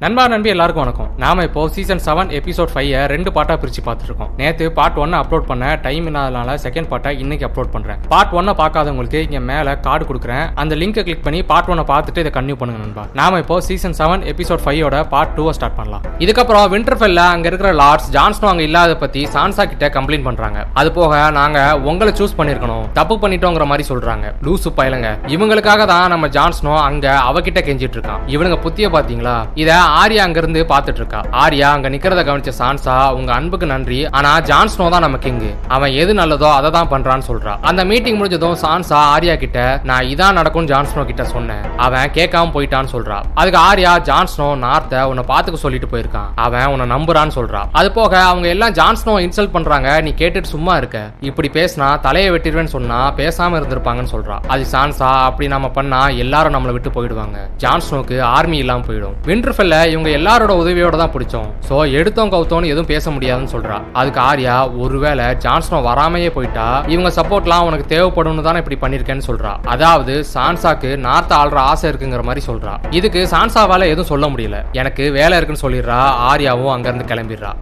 நண்பா நண்பி எல்லாருக்கும் வணக்கம். நாம இப்போ சீசன் 7 எபிசோட் 5 ரெண்டு பார்ட்டா பிரிச்சு பார்த்துட்டு இருக்கோம். நேத்து பார்ட் 1 அப்லோட் பண்ண டைம் இல்லாதனால செகண்ட் பார்ட்டை இன்னைக்கு அப்லோட் பண்றேன். பார்ட் 1 பார்க்காதவங்களுக்கு இங்க மேல கார்டு கொடுக்குறேன். அந்த லிங்கை கிளிக் பண்ணி பார்ட் 1 பார்த்துட்டு இதை கன்டினியூ பண்ணுங்க நண்பா. நாம இப்போ சீசன் 7 எபிசோட் 5 பார்ட் 2 ஸ்டார்ட் பண்ணலாம். இதுக்கப்புறம் விண்டர்ஃபெல்ல அங்க இருக்கிற லார்ட்ஸ் ஜான்ஸ்னோ அங்க இல்லாத பத்தி சான்சா கிட்ட கம்ப்ளைண்ட் பண்றாங்க. அது போக நாங்க உங்களை சூஸ் பண்ணிருக்கணும், தப்பு பண்ணிட்டோங்கிற மாதிரி சொல்றாங்க. லூசு பயலங்க, இவங்களுக்காக தான் நம்ம ஜான்ஸ்னோ அங்க அவகிட்ட கெஞ்சிட்டு இருக்கான். இவனுங்க புத்திய பாத்தீங்களா? இத ஆரியா அங்க இருந்து பாத்துட்டு இருக்கா. ஆரியா அங்க நிக்கிறத கவனிச்ச சான்சா, உங்க அன்புக்கு நன்றி, ஆனா ஜான்ஸ்னோ தான் நம்ம கிங், அவன் எது நல்லதோ அதை தான் பண்றான்னு சொல்றா. அந்த மீட்டிங் முடிஞ்சதும் சான்சா ஆரியா கிட்ட நான் இதான் நடக்கும் ஜான்ஸ்னோ கிட்ட சொன்னேன், அவன் கேட்காம போயிட்டான்னு சொல்றா. அதுக்கு ஆரியா ஜான்ஸ்னோ நார்த்த உன்னை பாத்துக்க சொல்லிட்டு போயிருக்கான், அவன் உன்னை நம்புறான்னு சொல்றா. அது போக அவங்க எல்லாம் ஜான்ஸ்னோ இன்சல்ட் பண்றாங்க, நீ கேட்டுட்டு சும்மா இருக்க, இப்படி பேசினா தலையை வெட்டிடுவேன்னு சொன்னா பேசாம இருந்திருப்பாங்கன்னு சொல்றா. அது சான்சா, அப்படி நம்ம பண்ணா எல்லாரும் நம்மளை விட்டு போயிடுவாங்க, ஜான்ஸ்னோக்கு ஆர்மி இல்லாம போயிடும், விண்டர்ஃபெல்ல இவங்க எல்லாரோட உதவியோட தான் பிடிச்சோம், சோ எடுத்தோம் கவுத்தோன்னு எதுவும் பேச முடியாதுன்னு சொல்றா. அதுக்கு ஆரியா, ஒருவேளை ஜான்ஸ்னோ வராமையே போயிட்டா இவங்க சப்போர்ட்லாம் உனக்கு தேவைப்படும் தானே இப்படி பண்ணிருக்கேன்னு சொல்றா. அதாவது சான்சாக்கு நார்த் ஆள்ற ஆசை இருக்குங்கிற மாதிரி சொல்றா. இதுக்கு சான்சாவால எதுவும் சொல்ல முடியல, எனக்கு வேலை இருக்குன்னு சொல்லிடுறா. ஆரியாவும் அங்க இருந்து கிளம்பிடுறா.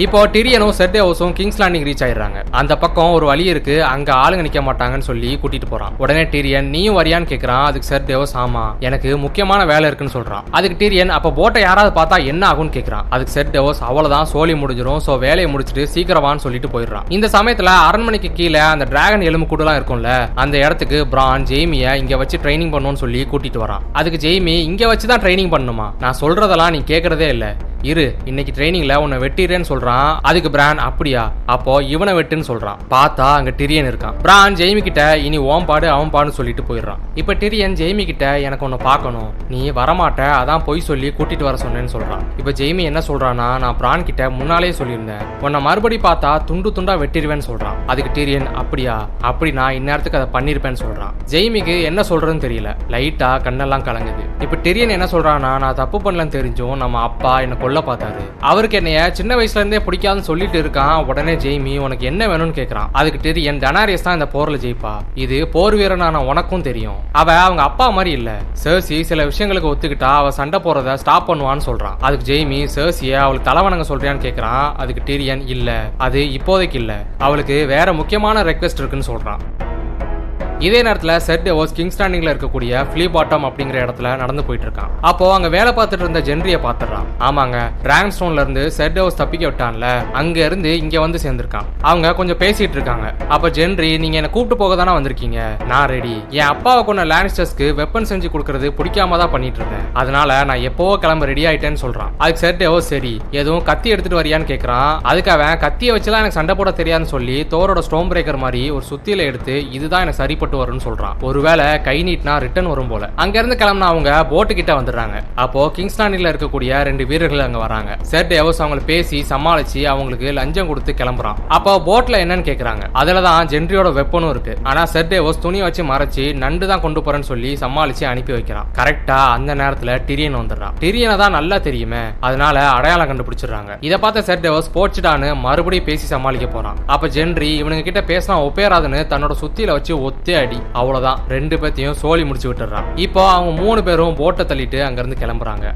இப்போ டிரியனும் செர்டேவோஸும் கிங்ஸ் லேண்டிங் ரீச் ஆயிடுறாங்க. அந்த பக்கம் ஒரு வழி இருக்கு, அங்க ஆளுங்க நிக்க மாட்டாங்கன்னு சொல்லி கூட்டிட்டு போறான். உடனே டிரியன் நீயும் வரியான்னு கேக்குறான். அதுக்கு செர்டேவோஸ் ஆமா எனக்கு முக்கியமான வேலை இருக்குன்னு சொல்றான். அதுக்கு டிரியன் அப்ப போட்டை யாராவது பார்த்தா என்ன ஆகும்னு கேக்குறான். அதுக்கு செர்டேவோஸ் அவ்வளவுதான், சோலி முடிஞ்சிரும், சோ வேலையை முடிச்சுட்டு சீக்கிரவான்னு சொல்லிட்டு போயிடுறான். இந்த சமயத்துல அரண்மனைக்கு கீழே அந்த டிராகன் எலும்பு கூடலாம் இருக்கும்ல, அந்த இடத்துக்கு பிரான் ஜெய்மிய இங்க வச்சு ட்ரைனிங் பண்ணணும்னு சொல்லி கூட்டிட்டு வரான். அதுக்கு ஜெய்மி இங்க வச்சுதான் ட்ரைனிங் பண்ணணுமா, நான் சொல்றதெல்லாம் நீ கேக்குறதே இல்ல, இரு இன்னைக்கு ட்ரைனிங்ல உன்னை வெட்டிறேன்னு சொல்றான். அதுக்கு பிரான் அப்படியா, அப்போ இவனை வெட்டுன்னு சொல்றான். பார்த்தா அங்க டிரியன் இருக்கான். பிரான் ஜெய்மி கிட்ட இனி ஓம் பாடு அவன் பாடுன்னு சொல்லிட்டு போயிடுறான். இப்ப டிரியன் ஜெய்மி கிட்ட எனக்கு உன்னை பார்க்கணும், நீ வரமாட்ட, அதான் போய் சொல்லி கூட்டிட்டு வர சொன்னேன்னு சொல்றான். இப்ப ஜெய்மி என்ன சொல்றான்னா, நான் பிரான் கிட்ட முன்னாலே சொல்லியிருந்தேன், உன்னை மறுபடி பார்த்தா துண்டு துண்டா வெட்டிடுவேன்னு சொல்றான். அதுக்கு டிரியன் அப்படியா, அப்படி நான் இந்நேரத்துக்கு அதை பண்ணிருப்பேன்னு சொல்றான். ஜெய்மிக்கு என்ன சொல்றதுன்னு தெரியல, லைட்டா கண்ணெல்லாம் கலங்குது. இப்ப டிரியன் என்ன சொல்றான்னா, நான் தப்பு பண்ணலன்னு தெரிஞ்சும் நம்ம அப்பா என்ன கொல்ல பார்த்தாரு, அவருக்கு என்னைய சின்ன வயசுல இருந்தே பிடிக்காதுன்னு சொல்லிட்டு இருக்கான். உடனே ஜெய்மி உனக்கு என்ன வேணும்னு கேக்குறான். அதுக்கு டிரியன் டனாரியஸ் தான் இந்த போர்ல ஜெயிப்பா, இது போர் வீரனான உனக்கும் தெரியும், அவங்க அப்பா மாதிரி இல்ல, சர்சி சில விஷயங்களுக்கு ஒத்துக்கிட்டா அவ சண்டை போறத ஸ்டாப் பண்ணுவான்னு சொல்றான். அதுக்கு ஜெய்மி சர்சிய அவளுக்கு தலைவணங்க சொல்றியான்னு கேக்குறான். அதுக்கு டிரியன் இல்ல, அது இப்போதைக்கு இல்ல, அவளுக்கு வேற முக்கியமான ரெக்வெஸ்ட் இருக்குன்னு சொல்றான். இதே நேரத்தில் செர்டேவோஸ் கிங்ஸ் லேண்டிங்ல இருக்கக்கூடிய ஃபிளி பாட்டம் அப்படிங்கிற இடத்துல நடந்து போயிட்டு இருக்கான். அப்போ அங்க வேலை பார்த்துட்டு இருந்த ஜென்ரிய பாத்துறான். ஆமாங்க, டிராகன் ஸ்டோன்ல இருந்து செர்டேவோஸ் தப்பிக்க விட்டான்ல, அங்க இருந்து இங்க வந்து சேர்ந்திருக்கான். அவங்க கொஞ்சம் பேசிட்டு இருக்காங்க. அப்ப ஜென்ரி நீங்க என்ன கூப்பிட்டு போக தானே வந்திருக்கீங்க, நான் ரெடி, என் அப்பாவை கொண்ட லானிஸ்டர்ஸ்க்கு வெப்பன் செஞ்சு கொடுக்கறது பிடிக்காம தான் பண்ணிட்டு இருந்தேன், அதனால நான் எப்பவோ கிளம்ப ரெடி ஆயிட்டேன்னு சொல்றான். அதுக்கு செர்டேவோஸ் சரி எதுவும் கத்தி எடுத்துட்டு வரியான்னு கேக்குறான். அதுக்கு அவன் கத்தியை வச்சுலாம் எனக்கு சண்டை போட தெரியாதுன்னு சொல்லி தோரோட ஸ்டோம் பிரேக்கர் மாதிரி ஒரு சுத்தியில எடுத்து இதுதான் எனக்கு சரிப்பட்டு வரும்னு சொல்றான். ஒருவேளை கை நீட்னா ரிட்டர்ன் வரும் போல. அங்க இருந்து கிளம்பினா அவங்க போட்டு கிட்ட வந்துடுறாங்க. அப்போ கிங்ஸ் லேண்டிங்ல இருக்கக்கூடிய 2 வீரர்கள் அங்க வராங்க. செர்டேவோஸ் அவங்களை பேசி சமாளிச்சு அவங்களுக்கு லஞ்சம் கொடுத்து கிளம்புறான். அப்போ போட்ல என்னன்னு கேக்குறாங்க. அதுலதான் ஜென்ரியோட வெப்பனும் இருக்கு. ஆனா செர்டேவோஸ் துணி வச்சு மறைச்சு நண்டு தான் கொண்டு போறேன்னு சொல்லி சமாளிச்சு அனுப்பி வைக்கிறான். கரெக்டா அந்த நேரத்துல டிரியன் வந்துடுறான். டிரியனை தான் நல்லா தெரியுமே, அதனால அடையாளம் கண்டுபிடிச்சிடுறாங்க. இதை பார்த்த செர்டேவோஸ் போச்சுடான்னு மறுபடியும் பேசி சமாளிக்க போறான். அப்ப ஜென்ரி இவனுங்க கிட்ட பேசினா ஒப்பேராதுன்னு தன்னோட சுத்தியில வச்சு ஒத்தே அடி, அவ்வளவுதான் 2 பேத்தையும் சோலி முடிச்சு விட்டுறான். இப்போ அவங்க 3 பேரும் போட்டை தள்ளிட்டு அங்க இருந்து கிளம்புறாங்க.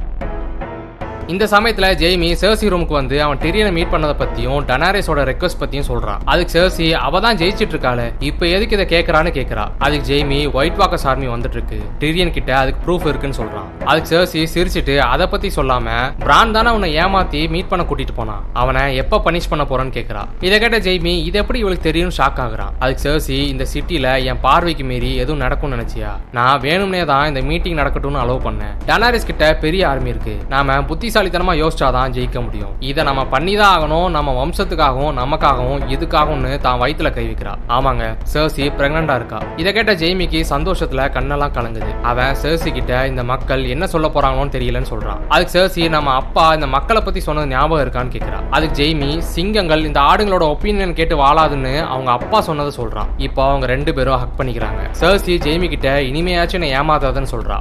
இந்த சமயத்துல ஜெய்மி சர்சி ரூமுக்கு வந்து அவன் டிரியனை மீட் பண்ணதை பத்தியும் டனாரியஸோட ரெக்வெஸ்ட் பத்தியும் சொல்றான். அதுக்கு சர்சி அவ தான் ஜெயிச்சிட்டு இருக்காளே, இப்ப எதுக்கு இதை கேக்குறான்னு கேக்குறா. அதுக்கு ஜெய்மி ஒயிட் வாக்கர்ஸ் ஆர்மி வந்துட்டு இருக்கு, டிரியன் கிட்ட அதுக்கு ப்ரூஃப் இருக்குன்னு சொல்றான். அதுக்கு சர்சி சிரிச்சிட்டு அதை பத்தி சொல்லாம பிரான் தானே உன்னை ஏமாத்தி மீட் பண்ண கூட்டிட்டு போனான், அவனை எப்ப பனிஷ் பண்ண போறான்னு கேக்குறா. இதை கேட்ட ஜெய்மி இது எப்படி இவளுக்கு தெரியும் ஷாக் ஆகுறான். அதுக்கு சர்சி இந்த சிட்டில என் பார்வைக்கு மீறி எதுவும் நடக்கும்னு நினைச்சியா, நான் வேணும்னே தான் இந்த மீட்டிங் நடக்கட்டும்னு அலோவ் பண்ணேன், டனாரிஸ் கிட்ட பெரிய ஆர்மி இருக்கு, நாம புத்திசாலித்தனமா யோசிச்சாதான் ஜெயிக்க முடியும், இதை நம்ம பண்ணிதான் ஆகணும், நம்ம வம்சத்துக்காகவும் நமக்காகவும் இதுக்காகவும் தான் வயிற்றுல கை வைக்கிறா. ஆமாங்க, சர்சி பிரெக்னண்டா இருக்கா. இதை கேட்ட ஜெய்மிக்கு சந்தோஷத்துல கண்ணெல்லாம் கலங்குது. அவன் சர்சி கிட்ட இந்த மக்கள் என்ன சொல்ல போறாங்களோன்னு தெரியலன்னு சொல்றான். அதுக்கு சர்சி நம்ம அப்பா இந்த மக்களை பத்தி சொன்னது ஞாபகம் இருக்கான்னு கேட்கிறான். அதுக்கு ஜெய்மி சிங்கங்கள் இந்த ஆடுங்களோட ஒப்பீனியன் கேட்டு வாழாதுன்னு அவங்க அப்பா சொன்னதை சொல்றான். இப்போ அவங்க 2 பேரும் ஹக் பண்ணிக்கிறாங்க. சர்சி ஜெய்மி கிட்ட இனிமையாச்சும் என்ன ஏமாத்தாதுன்னு சொல்றா.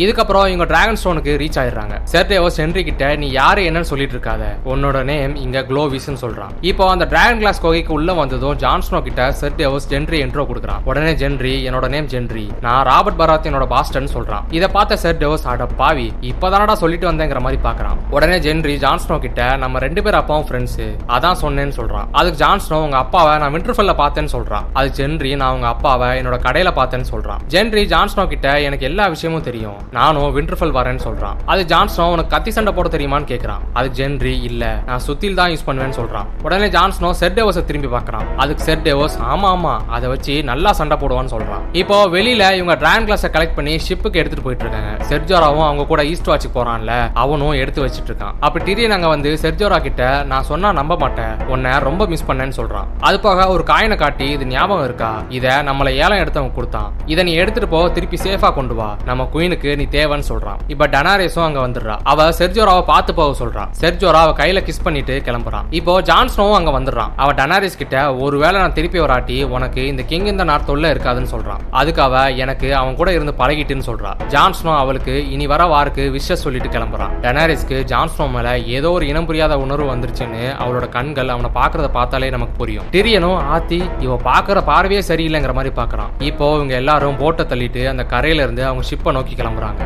இதுக்கப்புறம் இவங்க டிராகன் ஸ்டோனுக்கு ரீச் ஆயிடுறாங்க. செர்டேவோஸ் ஹென்றி கிட்ட நீ யாரு என்னன்னு சொல்லிட்டு இருக்காத, உன்னோட நேம் இங்க க்ளோவிஸ்னு சொல்றான். இப்போ அந்த டிராகன் கிளாஸ் கோகைக்கு உள்ள வந்ததும் ஜான் ஸ்னோ கிட்ட செர்டேவோஸ் ஜென்ரி இன்ட்ரோ கொடுக்குறான். உடனே ஜென்ரி என்னோட நேம் ஜென்ரி, நான் ராபர்ட் பராத்தியனோட பாஸ்டன் சொல்றான். இதை பார்த்த செர்டேவோஸ் அட பாவி இப்பதானடா சொல்லிட்டு வந்தேங்கிற மாதிரி பாக்குறான். உடனே ஜென்ரி ஜான் ஸ்னோ கிட்ட நம்ம 2 பேர் அப்பாவும் ஃப்ரெண்ட்ஸ் அதான் சொன்னேன்னு சொல்றான். அதுக்கு ஜான் ஸ்னோ உங்க அப்பாவை நான் விண்டர்ஃபெல்ல பார்த்தேன்னு சொல்றான். அது ஜென்ரி நான் உங்க அப்பாவை என்னோட கடையில பார்த்தேன்னு சொல்றான். ஜென்ரி ஜான் ஸ்னோ கிட்ட எனக்கு எல்லா விஷயமும் தெரியும், நானும் விண்டர்ஃபெல் வரேன்னு சொல்றான். அது ஜான் ஸ்னோ உனக்கு கத்தி சண்டை போட தெரியுமான்னு கேக்குறான். அது ஜென்ரி இல்ல நான் சுத்தியில் தான் யூஸ் பண்ணுவேன்னு சொல்றான். உடனே ஜான் ஸ்னோ செர்டேவோஸை திரும்பி பார்க்கறான். அதுக்கு செர்டேவோஸ் ஆமா ஆமா அதை வச்சு நல்லா சண்டை போடுவான்னு சொல்றான். இப்போ வெளியில இவங்க டிராகன் கிளாஸை கலெக்ட் பண்ணி ஷிப்புக்கு எடுத்துட்டு போயிட்டு இருக்காங்க. செர்ஜோராவும் அவங்க கூட ஈஸ்ட் வாட்சுக்கு போறான்ல அவனும் எடுத்து வச்சிட்டு இருக்கான். அப்ப டிரியன் அங்க வந்து செர்ஜோரா கிட்ட நான் சொன்னா நம்ப மாட்டேன், உன்னை ரொம்ப மிஸ் பண்ணேன்னு சொல்றான். அது போக ஒரு காயினை காட்டி இது ஞாபகம் இருக்கா, இத நம்மள ஏலம் எடுத்தவங்க கொடுத்தான், இதை நீ எடுத்துட்டு போ திருப்பி சேஃபா கொண்டு வா, நம்ம குயினுக்கு நீ தேவைன்னு சொல்றான். இப்ப டனாரேஸும் அங்க வந்துடுறா. அவ செர்ஜோராவை பார்த்து போக சொல்றான். செர்ஜோரா அவ கையில கிஸ் பண்ணிட்டு கிளம்புறான். இப்போ ஜான் ஸ்னோவும் அங்க வந்துடுறான். அவ டனாரிஸ் கிட்ட ஒருவேளை நான் திருப்பி வராட்டி உனக்கு இந்த கிங் இந்த நாட் தொல்லை இருக்காதுன்னு சொல்றான். அதுக்கு அவ எனக்கு அவன் கூட இருந்து பழகிட்டுன்னு சொல்றா. ஜான் ஸ்னோ அவளுக்கு இனி வர வாருக்கு விஷஸ் சொல்லிட்டு கிளம்புறான். டனாரிஸ்க்கு ஜான் ஸ்னோ மேல ஏதோ ஒரு இனம் புரியாத உணர்வு வந்துருச்சுன்னு அவளோட கண்கள் அவனை பாக்குறத பார்த்தாலே நமக்கு புரியும். டிரியனும் ஆத்தி இவ பாக்குற பார்வையே சரியில்லைங்கிற மாதிரி பாக்குறான். இப்போ இவங்க எல்லாரும் போட்டை தள்ளிட்டு அந்த கரையில இருந்து அவங்க ஷிப்பை நோக்கி கிளம்புறாங்க.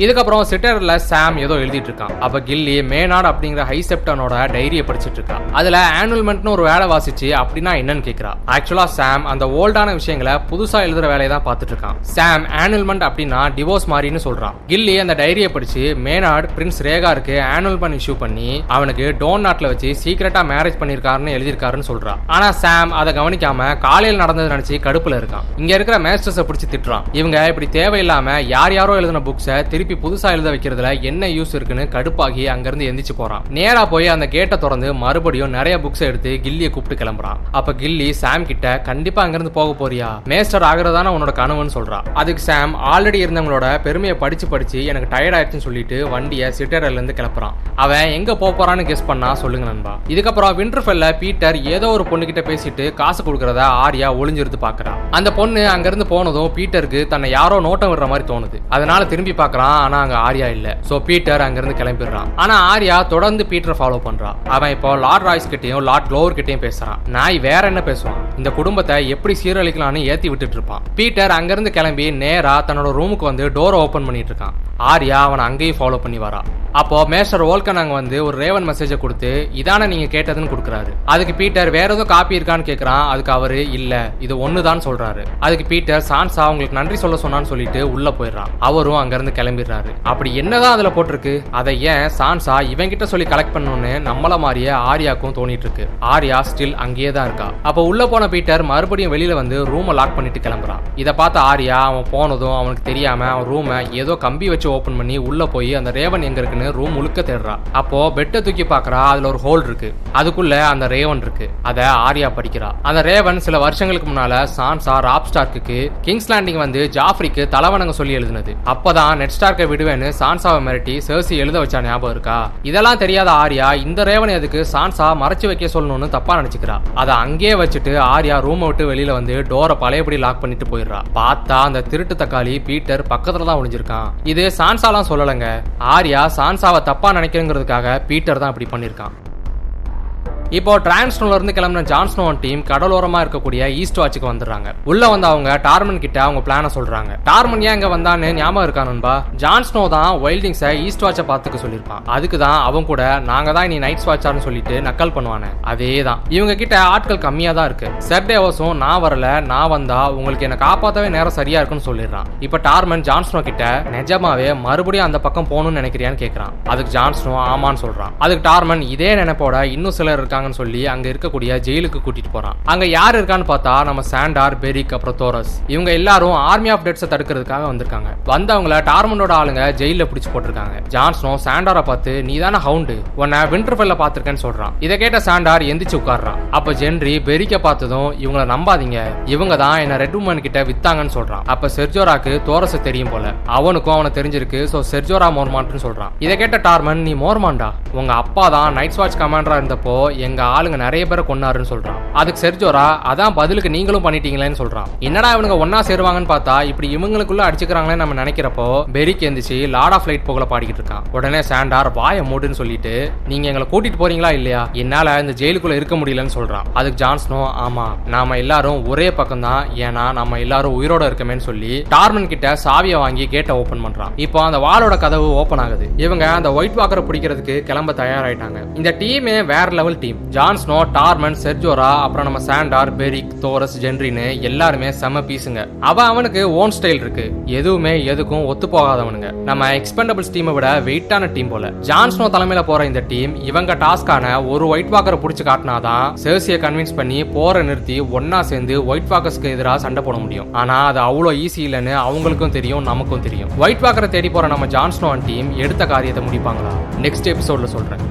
இதுக்கப்புறம் சிட்டர்ல சாம் ஏதோ எழுதிட்டு இருக்கான். அப்ப கில்லி மேனாட் அப்படிங்கிற ஹைசெப்டனோட டைரியை படிச்சிட்டு இருக்கா. அதுல ஆனுவல்மெண்ட்னு ஒரு வேலை வாசிச்சு அப்படின்னா என்னன்னு கேக்குறா. ஆக்சுவலா சாம் அந்த ஓல்டான விஷயங்களை புதுசா எழுதுற வேலையை தான் பார்த்துட்டு இருக்கான். சாம் ஆனுவல்மெண்ட் அப்படின்னா டிவோர்ஸ் மாதிரின்னு சொல்றான். கில்லி அந்த டைரியை படிச்சு மேனாட் பிரின்ஸ் ரேகாருக்கு ஆனுவல்மெண்ட் இஷ்யூ பண்ணி அவனுக்கு டோன் நாட்ல வச்சு சீக்கிரட்டா மேரேஜ் பண்ணிருக்காருன்னு எழுதிருக்காருன்னு சொல்றான். ஆனா சாம் அதை கவனிக்காம காலையில் நடந்தது நினைச்சு கடுப்புல இருக்கான். இங்க இருக்கிற மேஸ்டர்ஸை பிடிச்சி திட்டுறான். இவங்க இப்படி தேவையில்லாம யாரோ எழுதின புக்ஸை திருப்பி புதுசா எழுத வைக்கிறதுல என்ன யூஸ் இருக்குன்னு கடுப்பாகி அங்கிருந்து எந்திரிச்சு போறான். நேரா போய் அந்த கேட்டை திறந்து மறுபடியும் நிறைய புக்ஸ் எடுத்து கில்லியை கூப்பிட்டு கிளம்புறான். அப்ப கில்லி சாம் கிட்ட கண்டிப்பா அங்கிருந்து போக போறியா, மேஸ்டர் ஆகுறதான உன்னோட கனவுன்னு சொல்றான். அதுக்கு சாம் ஆல்ரெடி இருந்தவங்களோட பெருமையை படிச்சு எனக்கு டயர்ட் ஆயிடுச்சுன்னு சொல்லிட்டு வண்டியை சிட்டர்ல இருந்து கிளப்புறான். அவன் எங்க போறான்னு கெஸ் பண்ணா சொல்லுங்க நண்பா. இதுக்கப்புறம் விண்டர்ஃபெல்ல பீட்டர் ஏதோ ஒரு பொண்ணு கிட்ட பேசிட்டு காசு கொடுக்கறத ஆர்யா ஒளிஞ்சிருந்து பாக்குறான். அந்த பொண்ணு அங்கிருந்து போனதும் பீட்டருக்கு தன்னை யாரோ நோட்டம் விடுற மாதிரி தோணுது. அதனால திரும்பி பாக்குறான். ஆனா அங்க ஆர்யா இல்ல. சோ பீட்டர் அங்கிருந்து கிளம்பிடுறான். ஆனா ஆர்யா தொடர்ந்து பீட்டர் ஃபாலோ பண்றான். அவன் இப்போ லார்ட் ராய்ஸ் கிட்டையும் லார்ட் க்ளோவர் கிட்டையும் பேசுறான். நாய் வேற என்ன பேசுவான், இந்த குடும்பத்தை எப்படி சீரழிக்கலாம்னு ஏத்தி விட்டுட்டு இருப்பான். பீட்டர் அங்கிருந்து கிளம்பி நேரா தன்னோட ரூமுக்கு வந்து டோரை ஓபன் பண்ணிட்டு இருக்கான். ஆர்யா அவன் அங்கேயும் ஃபாலோ பண்ணி வரா. அப்போ மேஸ்டர் வோல்கன் அங்க வந்து ஒரு ரேவன் மெசேஜை கொடுத்து இதான நீங்க கேட்டதுன்னு கொடுக்குறாரு. அதுக்கு பீட்டர் வேற ஏதோ காப்பி இருக்கான்னு கேக்குறான். அதுக்கு அவரு இல்ல இது ஒண்ணுதான் சொல்றாரு. அதுக்கு பீட்டர் சான்சா உங்களுக்கு நன்றி சொல்ல சொன்னான்னு சொல்லிட்டு உள்ள போயிடுறான். அவரும் அங்கிருந்து கிளம்பிடுறாரு. அப்படி என்னதான் அதுல போட்டிருக்கு, அதை ஏன் சான்சா இவங்கிட்ட சொல்லி கலெக்ட் பண்ணணும்னு நம்மள மாதிரியே ஆர்யாக்கும் தோணிட்டு இருக்கு. ஆர்யா ஸ்டில் அங்கேயே தான் இருக்கா. அப்போ உள்ள போன பீட்டர் மறுபடியும் வெளியில வந்து ரூமை லாக் பண்ணிட்டு கிளம்புறான். இதை பார்த்த ஆர்யா அவன் போனதும் அவனுக்கு தெரியாம அவன் ரூமை ஏதோ கம்பி வச்சு ஓபன் பண்ணி உள்ள போய் அந்த ரேவன் எங்க இருக்குன்னு ரூம் முழுக்க தேடுறா. அப்போ பெட்டை தூக்கி பாக்குறா. அதுல ஒரு ஹோல் இருக்கு. அதுக்குள்ள அந்த ரேவன் இருக்கு. அத ஆர்யா படிக்கிறா. அந்த ரேவன் சில வருஷங்களுக்கு முன்னால சான்சா ராப் ஸ்டார்க்கு கிங்ஸ் லேண்டிங் வந்து ஜாஃப்ரிக்கு தலைவணங்க சொல்லி எழுதுனது. அப்பதான் நெட் ஸ்டார்க்கை விடுவேன்னு சான்சாவை மிரட்டி சர்சி எழுத வச்சா ஞாபகம் இருக்கா. இதெல்லாம் தெரியாத ஆர்யா இந்த ரேவன் எதுக்கு சான்சா மறைச்சு வைக்க சொல்லணும்னு தப்பா நினைச்சுக்கிறா. அதை அங்கேயே வச்சுட்டு ஆர்யா ரூம் விட்டு வெளியில வந்து டோரை பழையபடி லாக் பண்ணிட்டு போயிடுறா. பார்த்தா அந்த திருட்டு தக்காளி பீட்டர் பக்கத்துல தான் ஒளிஞ்சிருக்கான். இது சான்சாலாம் சொல்லலங்க. ஆர்யா சான்சாவை தப்பா நினைக்கிறங்கிறதுக்காக பீட்டர் தான் இப்படி பண்ணிருக்கான். இப்போ டிரான்ஸ்னோல இருந்து கிளம்பின ஜான் ஸ்னோ டீம் கடலோரமா இருக்கக்கூடிய ஈஸ்ட் வாட்சுக்கு வந்துடுறாங்க. உள்ள வந்து அவங்க டார்மன் கிட்ட அவங்க பிளான சொல்றாங்க. டார்மன் ஏன் இங்க வந்தான்னு ஞாபகம் இருக்கா நண்பா? ஜான் ஸ்னோ தான் வைல்டிங்ஸை ஈஸ்ட் வாட்சை பார்த்துக்க சொல்லியிருப்பான். அதுக்கு தான் அவன் கூட நாங்க தான் நீ நைட் வாட்சார்னு சொல்லிட்டு நக்கல் பண்ணுவானே அதே தான். இவங்க கிட்ட ஆட்கள் கம்மியா தான் இருக்கு. செர்டேவோஸும் நான் வரல, நான் வந்தா உங்களுக்கு என்ன காப்பாத்தவே நேரம் சரியா இருக்குன்னு சொல்லிடுறான். இப்ப டார்மன் ஜான் ஸ்னோ கிட்ட நிஜமாவே மறுபடியும் அந்த பக்கம் போகணும்னு நினைக்கிறியான்னு கேட்கறான். அதுக்கு ஜான் ஸ்னோ ஆமான்னு சொல்றான். அதுக்கு டார்மன் இதே நினைப்போட இன்னும் சிலர் இருக்காங்க சொல்லி அங்க இருக்கக்கூடிய ஜெயிலுக்கு கூட்டிட்டு போறான். அங்க யார் இருக்கான்னு பார்த்தா நம்ம சாண்டார், பெரிக், அப்புறம் தோரஸ். இவங்க எல்லாரும் ஆர்மி ஆஃப் டெட்ஸை தடுக்கிறதுக்காக வந்திருக்காங்க. வந்தவங்கள டார்மனோட ஆளுங்க ஜெயில பிடிச்சு போட்டிருக்காங்க. ஜான் ஸ்னோ சாண்டாரை பார்த்து நீ தானே ஹவுண்டு, உன்னை விண்டர்ஃபெல்ல பாத்திருக்கேன்னு சொல்றான். இதை கேட்ட சாண்டார் எந்திரிச்சு உட்கார்றான். அப்ப ஜென்ரி பெரிக்க பார்த்ததும் இவங்கள நம்பாதீங்க, இவங்க தான் என்ன ரெட் உமன் கிட்ட வித்தாங்கன்னு சொல்றான். அப்ப செர்ஜோராக்கு தோரஸ் தெரியும் போல. அவனுக்கும் அவனை தெரிஞ்சிருக்கு. சோ செர்ஜோரா மோர்மான்னு சொல்றான். இதை கேட்ட டார்மன் நீ மோர்மான்டா, உங்க அப்பா தான் நைட் வாட்ச் கமாண்டரா இருந்தப்போ எங்க ஆளுங்க நிறைய பேரை கொன்னாருன்னு சொல்றான். அதுக்கு செர்ஜோரா அதான் பதிலுக்கு நீங்களும் பண்ணிட்டீங்களேன்னு சொல்றான். என்னடா இவனுங்க ஒன்னா சேருவாங்கன்னு பார்த்தா இப்படி இவங்களுக்குள்ள அடிச்சுக்கிறாங்களே நம்ம நினைக்கிறப்போ பெரிக் எந்திரிச்சு லார்ட் ஆஃப் லைட் புகழ பாடிக்கிட்டு இருக்கான். உடனே சாண்டார் வாய மூடுன்னு சொல்லிட்டு நீங்க எங்களை கூட்டிட்டு போறீங்களா இல்லையா, என்னால இந்த ஜெயிலுக்குள்ள இருக்க முடியலன்னு சொல்றான். அதுக்கு ஜான்ஸ்னோ ஆமா நாம எல்லாரும் ஒரே பக்கம் தான், ஏன்னா நம்ம எல்லாரும் உயிரோட இருக்கமேன்னு சொல்லி டார்மன் கிட்ட சாவியை வாங்கி கேட்டை ஓபன் பண்றான். இப்போ அந்த வாலோட கதவு ஓபன் ஆகுது. இவங்க அந்த ஒயிட் வாக்கரை பிடிக்கிறதுக்கு கிளம்ப தயாராயிட்டாங்க. இந்த டீமே வேற லெவல் டீம். ஜான்ஸ்னோ, டார்மன், செர்ஜோரா, அப்புறம் நம்ம சாண்டார், பெரிக், தோரஸ், ஜென்ரின்னு எல்லாருமே செம பீஸுங்க. அவனுக்கு ஓன் ஸ்டைல் இருக்கு, எதுவுமே எதுக்கும் ஒத்து போகாதவனுங்க. நம்ம எக்ஸ்பெண்டபிள்ஸ் டீமை விட வெயிட்டான டீம் போல. ஜான்ஸ்னோ தலைமையில போற இந்த டீம் இவங்க டாஸ்கான ஒரு ஒயிட் வாக்கரை பிடிச்சு காட்டினாதான் செர்சியை கன்வின்ஸ் பண்ணி போரை நிறுத்தி ஒன்னா சேர்ந்து ஒயிட் வாக்கர்ஸ்க்கு எதிராக சண்டை போட முடியும். ஆனா அது அவ்வளோ ஈஸி இல்லைன்னு அவங்களுக்கும் தெரியும், நமக்கும் தெரியும். ஒயிட் வாக்கரை தேடி போற நம்ம ஜான்ஸ்னோ டீம் எடுத்த காரியத்தை முடிப்பாங்களா? நெக்ஸ்ட் எபிசோட்ல சொல்றேன்.